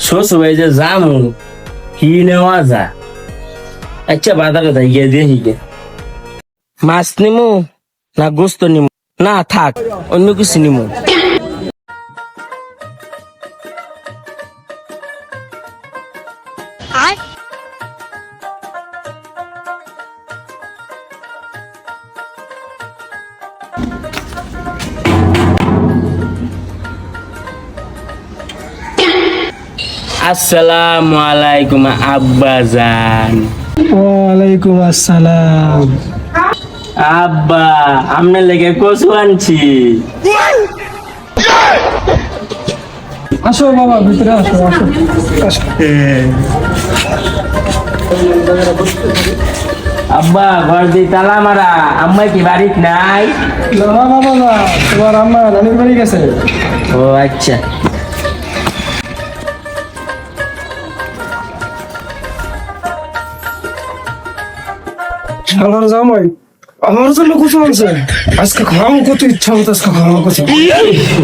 শ্বশুর বাড়ি যে যামু কি নেওয়া যা। আচ্ছা বাজারে যাই গিয়ে দেখি গে মাছ নিমু না গোস্ত নিমু, না থাক অন্য কিছু নিমু। আসসালামু আলাইকুম আব্বাজান। ওয়ালাইকুম আসসালাম। আব্বা আপনার লেগে কচু আনছি। আসো বাবা, ভিতরে আসো আসো আসো। আব্বা ঘর দিয়ে তালা মারা, আম্মা কি বাড়িতে নাই? না বাবা না, তোমার আম্মা নানির বাড়ি গেছে। ও আচ্ছা। শালার জামাই আমার জন্য কিছু আনছে। আজকে খাওয়াও কত ইচ্ছা হতো, আজকে খাওয়াও কত।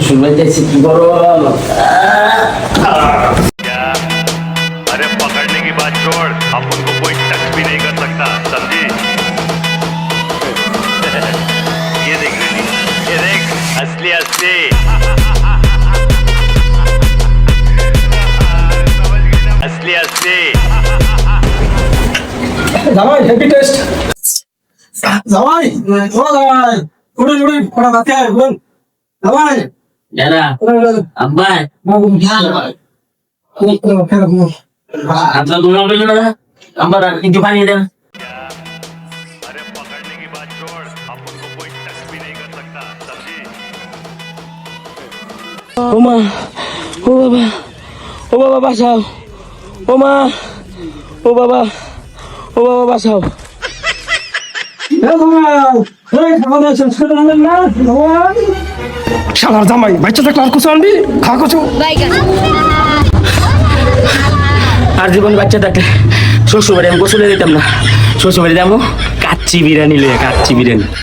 শুনবেন যাচ্ছি কি বড়। अरे पकड़ने की बात छोड़, अब उनको कोई टच भी नहीं कर सकता, समझी? ये देख रेडी, ये देख असली असली। असली असली। জামাই হ্যাপি টেস্ট। জামাই ও জামাই উড়ে উড়ে পড়া রাতে আয় বল। জামাই দাদা আব্বা আপনার দুটো বললো না আমার একটু পানি দেন। अरे पकड़ने की बात छोड़, अब उनको कोई टच भी नहीं कर सकता, समझी? ও মা, ও বাবা, ও বাবা বাঁচাও, ও মা, ও বাবা, ও বাবা বাঁচাও। শালার জামাই বাচ্চা থাকলে আর কিছু আনবি, খা কিছু। আর জীবন বাচ্চা থাকলে শ্বশুর বাড়ি আমি গোসলে দিতাম না, শ্বশুর বাড়ি যাবো কাচ্চি বিরিয়ানি লইয়া, কাচ্চি বিরিয়ানি।